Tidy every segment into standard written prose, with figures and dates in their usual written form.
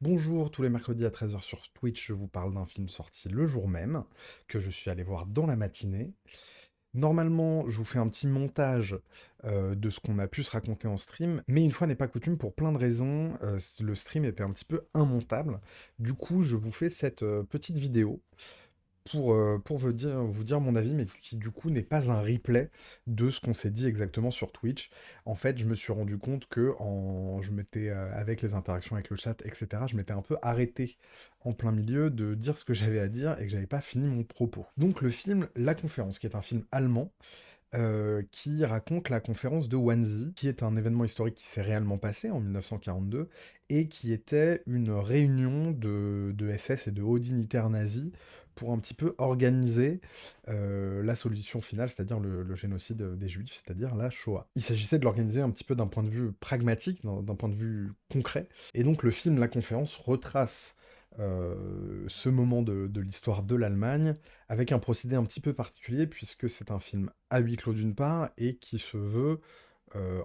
Bonjour, tous les mercredis à 13 h sur Twitch, je vous parle d'un film sorti le jour même, que je suis allé voir dans la matinée. Normalement, je vous fais un petit montage de ce qu'on a pu se raconter en stream, mais une fois n'est pas coutume, pour plein de raisons, le stream était un petit peu immontable. Du coup, je vous fais cette petite vidéo pour vous dire mon avis, mais qui du coup n'est pas un replay de ce qu'on s'est dit exactement sur Twitch. En fait, je me suis rendu compte que je m'étais, avec les interactions avec le chat, etc., je m'étais un peu arrêté en plein milieu de dire ce que j'avais à dire et que j'avais pas fini mon propos. Donc le film La Conférence, qui est un film allemand, qui raconte la conférence de Wannsee, qui est un événement historique qui s'est réellement passé en 1942 et qui était une réunion de SS et de hauts dignitaires nazis pour un petit peu organiser la solution finale, c'est-à-dire le génocide des Juifs, c'est-à-dire la Shoah. Il s'agissait de l'organiser un petit peu d'un point de vue pragmatique, d'un point de vue concret. Et donc le film La Conférence retrace ce moment de l'histoire de l'Allemagne avec un procédé un petit peu particulier, puisque c'est un film à huis clos d'une part, et qui se veut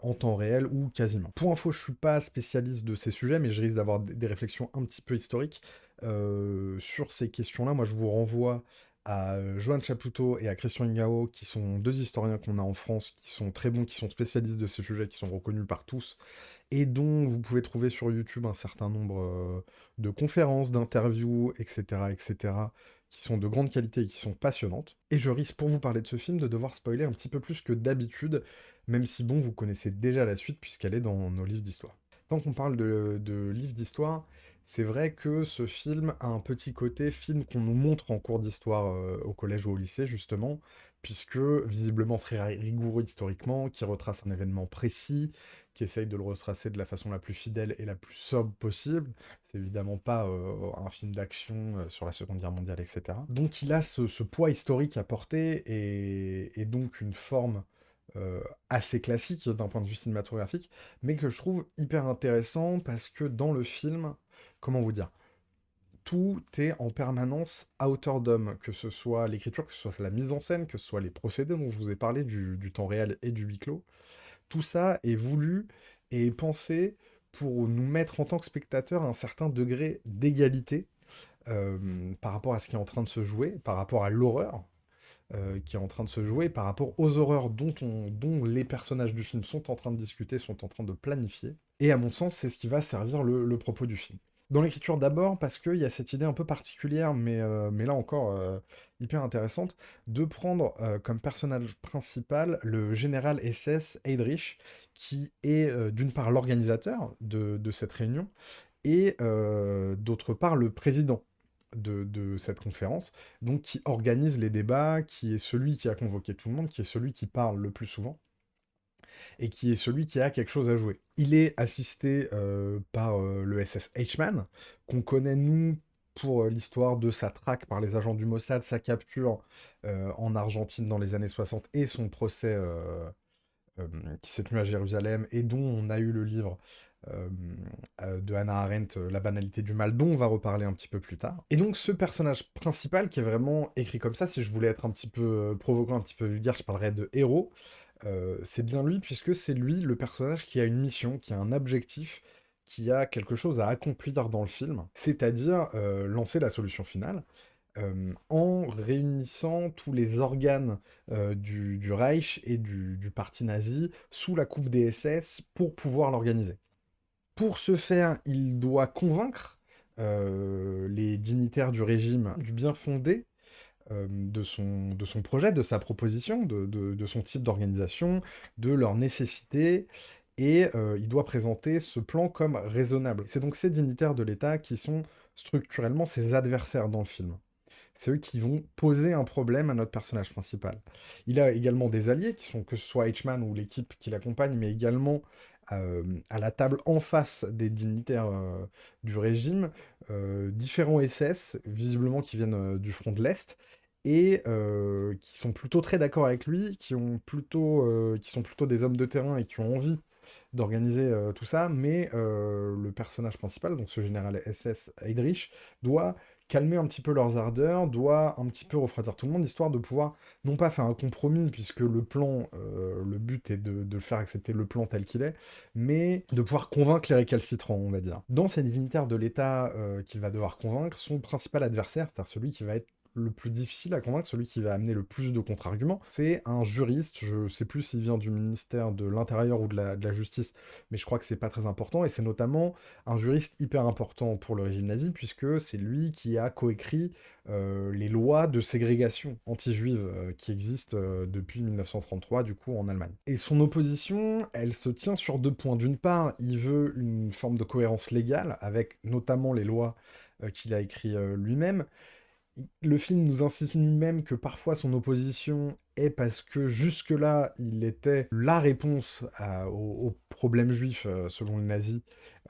en temps réel ou quasiment. Pour info, je suis pas spécialiste de ces sujets, mais je risque d'avoir des réflexions un petit peu historiques sur ces questions-là. Moi, je vous renvoie à Johan Chapoutot et à Christian Ingao, qui sont deux historiens qu'on a en France, qui sont très bons, qui sont spécialistes de ces sujets, qui sont reconnus par tous, et dont vous pouvez trouver sur YouTube un certain nombre de conférences, d'interviews, etc., etc., qui sont de grande qualité et qui sont passionnantes. Et je risque, pour vous parler de ce film, de devoir spoiler un petit peu plus que d'habitude, même si bon, vous connaissez déjà la suite puisqu'elle est dans nos livres d'histoire. Tant qu'on parle de livres d'histoire, c'est vrai que ce film a un petit côté film qu'on nous montre en cours d'histoire au collège ou au lycée, justement, puisque visiblement très rigoureux historiquement, qui retrace un événement précis, qui essaye de le retracer de la façon la plus fidèle et la plus sobre possible. C'est évidemment pas un film d'action sur la Seconde Guerre mondiale, etc. Donc il a ce poids historique à porter et donc une forme euh, assez classique d'un point de vue cinématographique, mais que je trouve hyper intéressant parce que dans le film, comment vous dire, tout est en permanence à hauteur d'homme, que ce soit l'écriture, que ce soit la mise en scène, que ce soit les procédés dont je vous ai parlé, du temps réel et du huis clos. Tout ça est voulu et pensé pour nous mettre en tant que spectateurs un certain degré d'égalité par rapport à ce qui est en train de se jouer, par rapport à l'horreur qui est en train de se jouer, par rapport aux horreurs dont les personnages du film sont en train de discuter, sont en train de planifier. Et à mon sens, c'est ce qui va servir le propos du film. Dans l'écriture d'abord, parce qu'il y a cette idée un peu particulière, mais là encore hyper intéressante, de prendre comme personnage principal le général SS Heydrich, qui est d'une part l'organisateur de cette réunion, et d'autre part le président de cette conférence, donc qui organise les débats, qui est celui qui a convoqué tout le monde, qui est celui qui parle le plus souvent, et qui est celui qui a quelque chose à jouer. Il est assisté par le SS H-Man, qu'on connaît nous pour l'histoire de sa traque par les agents du Mossad, sa capture en Argentine dans les années 60 et son procès euh, qui s'est tenu à Jérusalem et dont on a eu le livre euh, de Hannah Arendt, La banalité du mal, dont on va reparler un petit peu plus tard. Et donc ce personnage principal qui est vraiment écrit comme ça, si je voulais être un petit peu provoquant, un petit peu vulgaire, je parlerais de héros. C'est bien lui puisque c'est lui le personnage qui a une mission, qui a un objectif, qui a quelque chose à accomplir dans le film, c'est-à-dire lancer la solution finale en réunissant tous les organes du Reich et du parti nazi sous la coupe des SS pour pouvoir l'organiser. Pour ce faire, il doit convaincre les dignitaires du régime du bien fondé de son projet, de sa proposition, de son type d'organisation, de leur nécessité, et il doit présenter ce plan comme raisonnable. C'est donc ces dignitaires de l'État qui sont structurellement ses adversaires dans le film. C'est eux qui vont poser un problème à notre personnage principal. Il a également des alliés, qui sont que ce soit H-Man ou l'équipe qui l'accompagne, mais également à la table en face des dignitaires du régime, différents SS, visiblement qui viennent du front de l'Est, et qui sont plutôt très d'accord avec lui, qui sont plutôt des hommes de terrain et qui ont envie d'organiser tout ça, mais le personnage principal, donc ce général SS Heydrich, doit calmer un petit peu leurs ardeurs, doit un petit peu refroidir tout le monde, histoire de pouvoir, non pas faire un compromis, puisque le plan, le but est de faire accepter le plan tel qu'il est, mais de pouvoir convaincre les récalcitrants, on va dire. Dans ces dignitaires de l'État qu'il va devoir convaincre, son principal adversaire, c'est-à-dire celui qui va être le plus difficile à convaincre, celui qui va amener le plus de contre-arguments, c'est un juriste, je sais plus s'il vient du ministère de l'Intérieur ou de la Justice, mais je crois que c'est pas très important, et c'est notamment un juriste hyper important pour le régime nazi, puisque c'est lui qui a coécrit les lois de ségrégation anti-juive qui existent depuis 1933, du coup, en Allemagne. Et son opposition, elle se tient sur deux points. D'une part, il veut une forme de cohérence légale, avec notamment les lois qu'il a écrites lui-même. Le film nous insinue même que parfois son opposition est parce que jusque-là, il était la réponse aux problèmes juifs, selon les nazis,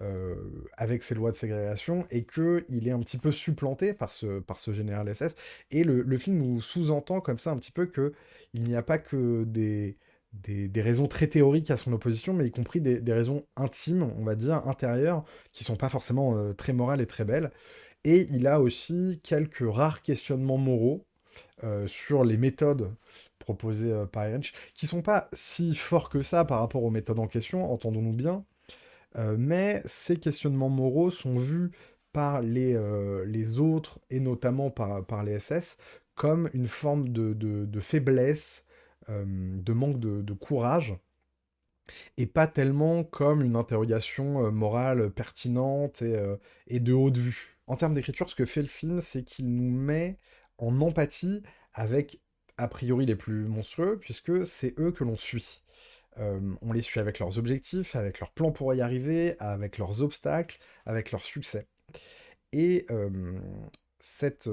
euh, avec ses lois de ségrégation, et qu'il est un petit peu supplanté par ce général SS. Et le film nous sous-entend comme ça un petit peu que il n'y a pas que des raisons très théoriques à son opposition, mais y compris des raisons intimes, on va dire, intérieures, qui sont pas forcément très morales et très belles. Et il a aussi quelques rares questionnements moraux sur les méthodes proposées par Heinrich, qui sont pas si forts que ça par rapport aux méthodes en question, entendons-nous bien, mais ces questionnements moraux sont vus par les autres, et notamment par les SS, comme une forme de faiblesse, de manque de courage, et pas tellement comme une interrogation morale pertinente et de haute vue. En termes d'écriture, ce que fait le film, c'est qu'il nous met en empathie avec, a priori, les plus monstrueux, puisque c'est eux que l'on suit. On les suit avec leurs objectifs, avec leurs plans pour y arriver, avec leurs obstacles, avec leurs succès. Et cette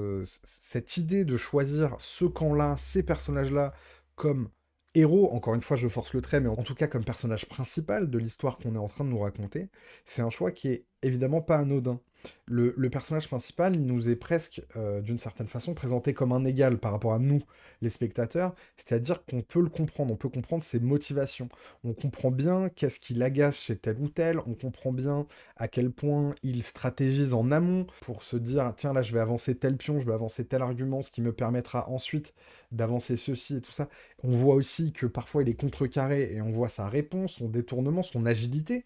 idée de choisir ce camp-là, ces personnages-là, comme héros, encore une fois je force le trait, mais en tout cas comme personnage principal de l'histoire qu'on est en train de nous raconter, c'est un choix qui est évidemment pas anodin. Le personnage principal, il nous est presque, d'une certaine façon, présenté comme un égal par rapport à nous, les spectateurs, c'est-à-dire qu'on peut le comprendre, on peut comprendre ses motivations, on comprend bien qu'est-ce qui l'agace chez tel ou tel, on comprend bien à quel point il stratégise en amont pour se dire, tiens là je vais avancer tel pion, je vais avancer tel argument, ce qui me permettra ensuite d'avancer ceci et tout ça. On voit aussi que parfois il est contrecarré et on voit sa réponse, son détournement, son agilité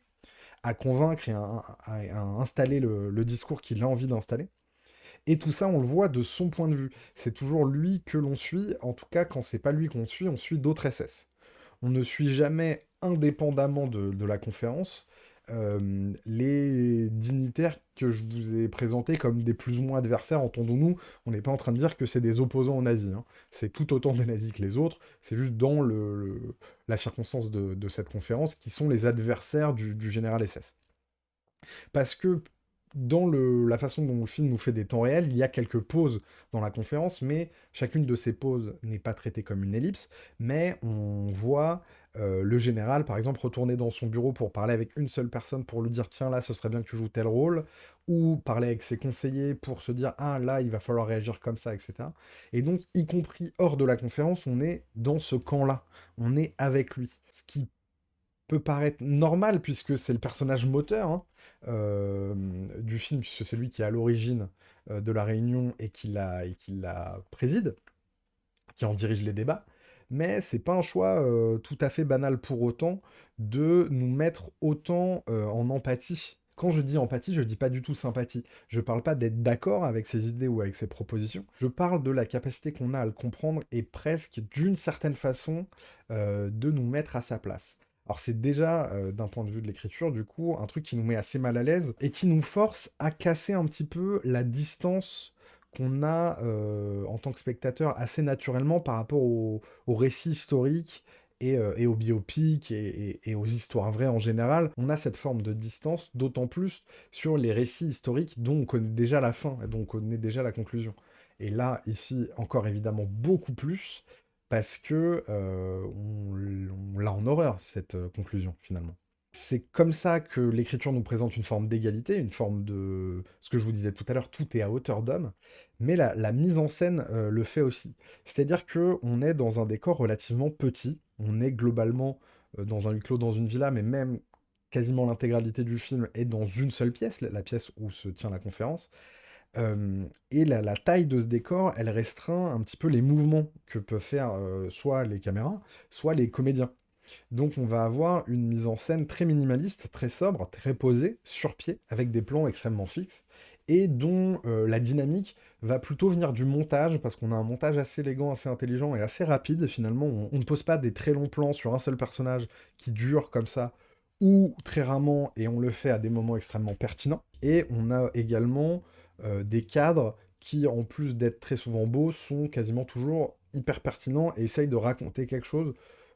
à convaincre et à installer le discours qu'il a envie d'installer. Et tout ça, on le voit de son point de vue. C'est toujours lui que l'on suit, en tout cas quand c'est pas lui qu'on suit, on suit d'autres SS. On ne suit jamais indépendamment de la conférence les dignitaires que je vous ai présentés comme des plus ou moins adversaires, entendons-nous, on n'est pas en train de dire que c'est des opposants aux nazis, hein. C'est tout autant des nazis que les autres, c'est juste dans la circonstance de cette conférence qui sont les adversaires du général SS. Parce que dans la façon dont le film nous fait des temps réels, il y a quelques pauses dans la conférence, mais chacune de ces pauses n'est pas traitée comme une ellipse, mais on voit le général, par exemple, retourner dans son bureau pour parler avec une seule personne, pour lui dire, tiens, là, ce serait bien que tu joues tel rôle, ou parler avec ses conseillers pour se dire, ah, là, il va falloir réagir comme ça, etc. Et donc, y compris hors de la conférence, on est dans ce camp-là, on est avec lui. Ce qui peut paraître normal, puisque c'est le personnage moteur, hein, du film, puisque c'est lui qui est à l'origine de la réunion et qui la préside, qui en dirige les débats. Mais c'est pas un choix tout à fait banal pour autant de nous mettre autant en empathie. Quand je dis empathie, je dis pas du tout sympathie. Je parle pas d'être d'accord avec ses idées ou avec ses propositions. Je parle de la capacité qu'on a à le comprendre et presque d'une certaine façon de nous mettre à sa place. Alors c'est déjà, d'un point de vue de l'écriture, du coup, un truc qui nous met assez mal à l'aise et qui nous force à casser un petit peu la distance qu'on a en tant que spectateur assez naturellement par rapport aux récits historiques et aux biopics et aux histoires vraies en général. On a cette forme de distance, d'autant plus sur les récits historiques dont on connaît déjà la fin, dont on connaît déjà la conclusion. Et là, ici, encore évidemment beaucoup plus, parce que on l'a en horreur, cette conclusion, finalement. C'est comme ça que l'écriture nous présente une forme d'égalité, une forme de... Ce que je vous disais tout à l'heure, tout est à hauteur d'homme, mais la mise en scène le fait aussi. C'est-à-dire que on est dans un décor relativement petit, on est globalement dans un huis clos, dans une villa, mais même quasiment l'intégralité du film est dans une seule pièce, la pièce où se tient la conférence. Et la taille de ce décor, elle restreint un petit peu les mouvements que peuvent faire, soit les caméras, soit les comédiens. Donc on va avoir une mise en scène très minimaliste, très sobre, très posée, sur pied, avec des plans extrêmement fixes, et dont la dynamique va plutôt venir du montage, parce qu'on a un montage assez élégant, assez intelligent et assez rapide finalement. On ne pose pas des très longs plans sur un seul personnage qui dure comme ça, ou très rarement, et on le fait à des moments extrêmement pertinents. Et on a également des cadres qui, en plus d'être très souvent beaux, sont quasiment toujours hyper pertinents et essayent de raconter quelque chose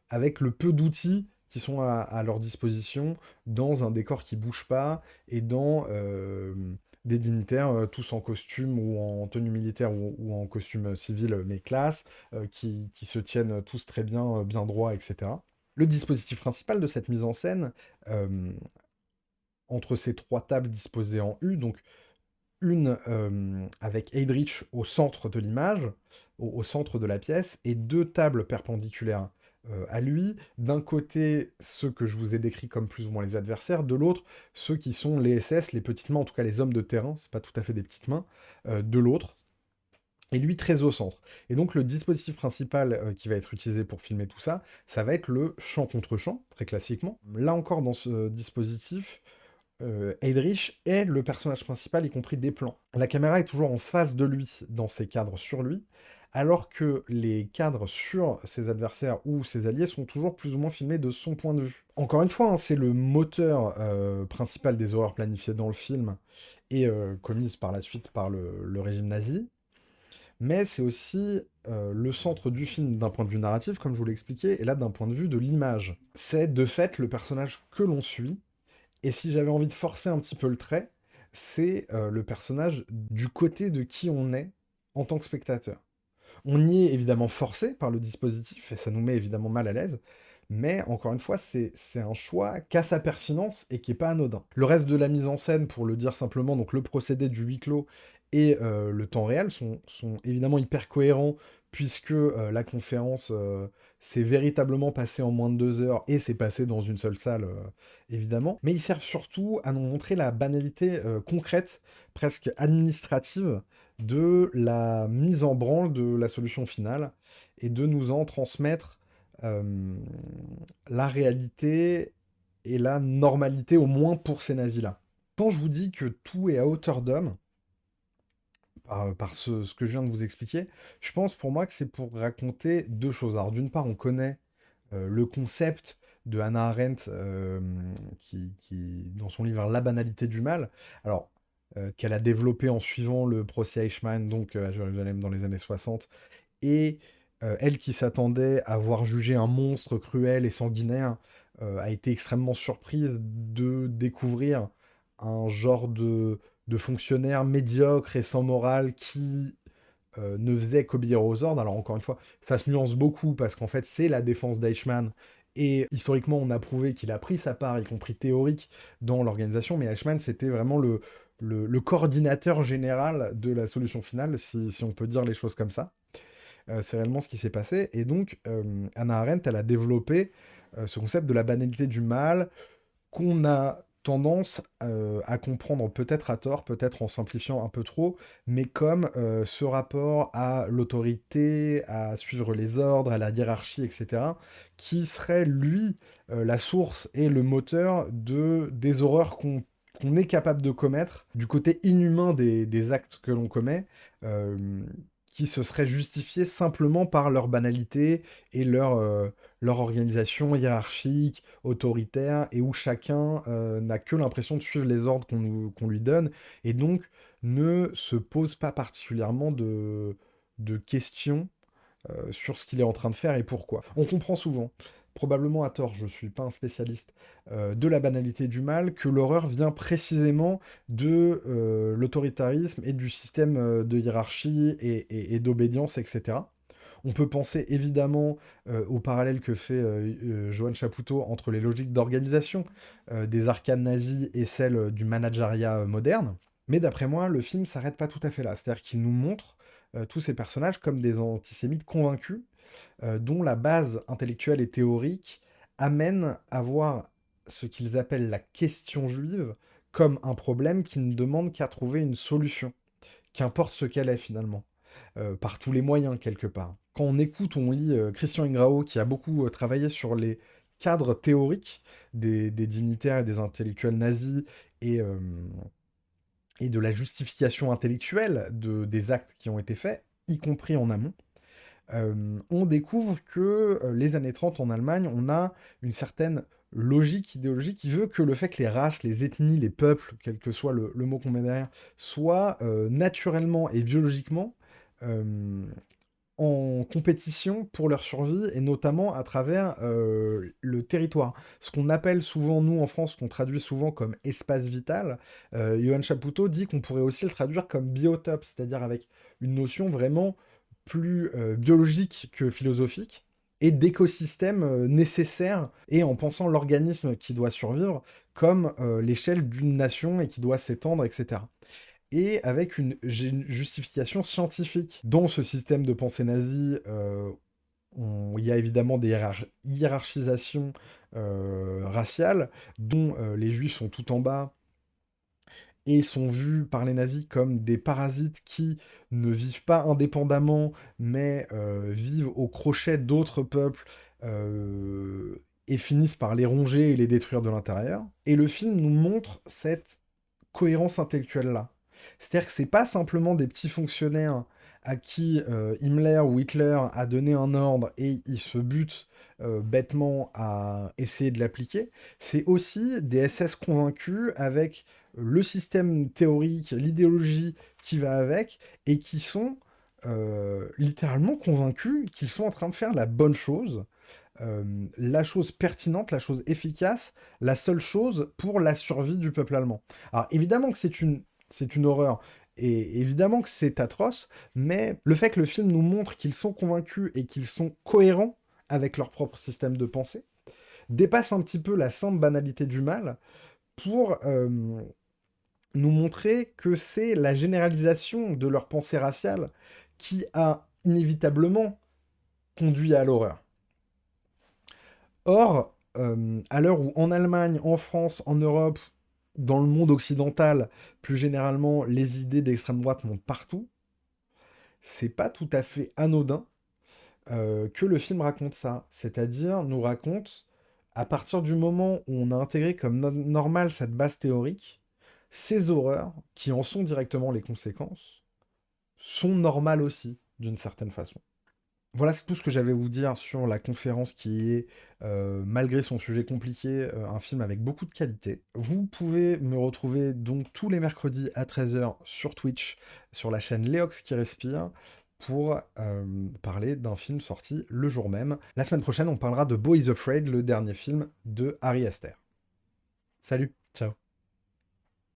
avec le peu d'outils qui sont à leur disposition dans un décor qui bouge pas et dans des dignitaires tous en costume ou en tenue militaire ou en costume civil mais classe, qui se tiennent tous très bien, bien droits, etc. Le dispositif principal de cette mise en scène, euh, entre ces trois tables disposées en U, donc une avec Heydrich au centre de l'image, au centre de la pièce, et deux tables perpendiculaires à lui. D'un côté, ceux que je vous ai décrits comme plus ou moins les adversaires, de l'autre, ceux qui sont les SS, les petites mains, en tout cas les hommes de terrain, c'est pas tout à fait des petites mains, de l'autre. Et lui très au centre. Et donc le dispositif principal qui va être utilisé pour filmer tout ça, ça va être le champ contre champ, très classiquement. Là encore, dans ce dispositif, Heydrich est le personnage principal, y compris des plans. La caméra est toujours en face de lui, dans ses cadres sur lui, alors que les cadres sur ses adversaires ou ses alliés sont toujours plus ou moins filmés de son point de vue. Encore une fois, hein, c'est le moteur principal des horreurs planifiées dans le film et commises par la suite par le régime nazi, mais c'est aussi le centre du film d'un point de vue narratif, comme je vous l'ai expliqué, et là d'un point de vue de l'image. C'est de fait le personnage que l'on suit, et si j'avais envie de forcer un petit peu le trait, c'est le personnage du côté de qui on est en tant que spectateur. On y est évidemment forcé par le dispositif, et ça nous met évidemment mal à l'aise, mais encore une fois, c'est un choix qui a sa pertinence et qui n'est pas anodin. Le reste de la mise en scène, pour le dire simplement, donc le procédé du huis clos et le temps réel sont évidemment hyper cohérents, puisque la conférence s'est véritablement passée en moins de 2 heures et s'est passée dans une seule salle, évidemment. Mais ils servent surtout à nous montrer la banalité concrète, presque administrative, de la mise en branle de la solution finale et de nous en transmettre euh, la réalité et la normalité, au moins pour ces nazis-là. Quand je vous dis que tout est à hauteur d'homme, par ce que je viens de vous expliquer, je pense pour moi que c'est pour raconter deux choses. Alors d'une part, on connaît le concept de Hannah Arendt, dans son livre La banalité du mal, alors qu'elle a développé en suivant le procès Eichmann, donc à Jérusalem dans les années 60, et elle qui s'attendait à voir juger un monstre cruel et sanguinaire, a été extrêmement surprise de découvrir un genre de fonctionnaire médiocre et sans morale qui ne faisait qu'obéir aux ordres. Alors encore une fois, ça se nuance beaucoup parce qu'en fait c'est la défense d'Eichmann et historiquement on a prouvé qu'il a pris sa part, y compris théorique, dans l'organisation, mais Eichmann c'était vraiment le coordinateur général de la solution finale, si on peut dire les choses comme ça. C'est réellement ce qui s'est passé. Et donc, Hannah Arendt, elle a développé ce concept de la banalité du mal qu'on a tendance à comprendre peut-être à tort, peut-être en simplifiant un peu trop, mais comme ce rapport à l'autorité, à suivre les ordres, à la hiérarchie, etc., qui serait, lui, la source et le moteur des horreurs qu'on est capable de commettre, du côté inhumain des actes que l'on commet, euh, qui se seraient justifiés simplement par leur banalité et leur organisation hiérarchique, autoritaire, et où chacun n'a que l'impression de suivre les ordres qu'on lui donne, et donc ne se pose pas particulièrement de questions sur ce qu'il est en train de faire et pourquoi. On comprend souvent, probablement à tort, je ne suis pas un spécialiste, de la banalité du mal, que l'horreur vient précisément de l'autoritarisme et du système de hiérarchie et d'obédience, etc. On peut penser évidemment au parallèle que fait Johan Chapoutot entre les logiques d'organisation des arcanes nazies et celles du managériat moderne. Mais d'après moi, le film s'arrête pas tout à fait là. C'est-à-dire qu'il nous montre tous ces personnages comme des antisémites convaincus, dont la base intellectuelle et théorique amène à voir ce qu'ils appellent la question juive comme un problème qui ne demande qu'à trouver une solution, qu'importe ce qu'elle est finalement, par tous les moyens quelque part. Quand on écoute, on lit Christian Ingrao qui a beaucoup travaillé sur les cadres théoriques des dignitaires et des intellectuels nazis et, euh, et de la justification intellectuelle des actes qui ont été faits, y compris en amont, on découvre que les années 30 en Allemagne, on a une certaine logique idéologique qui veut que le fait que les races, les ethnies, les peuples, quel que soit le mot qu'on met derrière, soient naturellement et biologiquement euh, en compétition pour leur survie, et notamment à travers le territoire. Ce qu'on appelle souvent, nous en France, qu'on traduit souvent comme espace vital, Johan Chapoutot dit qu'on pourrait aussi le traduire comme biotope, c'est-à-dire avec une notion vraiment plus biologique que philosophique, et d'écosystème nécessaire, et en pensant l'organisme qui doit survivre comme l'échelle d'une nation et qui doit s'étendre, etc. Et avec une justification scientifique. Dans ce système de pensée nazie, il y a évidemment des hiérarchisations raciales, dont les juifs sont tout en bas et sont vus par les nazis comme des parasites qui ne vivent pas indépendamment, mais vivent au crochet d'autres peuples et finissent par les ronger et les détruire de l'intérieur. Et le film nous montre cette cohérence intellectuelle-là. C'est-à-dire que c'est pas simplement des petits fonctionnaires à qui Himmler ou Hitler a donné un ordre et ils se butent bêtement à essayer de l'appliquer, c'est aussi des SS convaincus avec le système théorique, l'idéologie qui va avec, et qui sont littéralement convaincus qu'ils sont en train de faire la bonne chose, la chose pertinente, la chose efficace, la seule chose pour la survie du peuple allemand. Alors évidemment que c'est une horreur, et évidemment que c'est atroce, mais le fait que le film nous montre qu'ils sont convaincus et qu'ils sont cohérents avec leur propre système de pensée dépasse un petit peu la simple banalité du mal pour nous montrer que c'est la généralisation de leur pensée raciale qui a inévitablement conduit à l'horreur. Or, à l'heure où en Allemagne, en France, en Europe, dans le monde occidental, plus généralement, les idées d'extrême droite montent partout, c'est pas tout à fait anodin que le film raconte ça. C'est-à-dire, nous raconte, à partir du moment où on a intégré comme normal cette base théorique, ces horreurs, qui en sont directement les conséquences, sont normales aussi, d'une certaine façon. Voilà, c'est tout ce que j'avais à vous dire sur la conférence qui est, malgré son sujet compliqué, un film avec beaucoup de qualité. Vous pouvez me retrouver donc tous les mercredis à 13h sur Twitch, sur la chaîne Léox qui respire, pour parler d'un film sorti le jour même. La semaine prochaine, on parlera de Beau is Afraid, le dernier film de Harry Astor. Salut, ciao.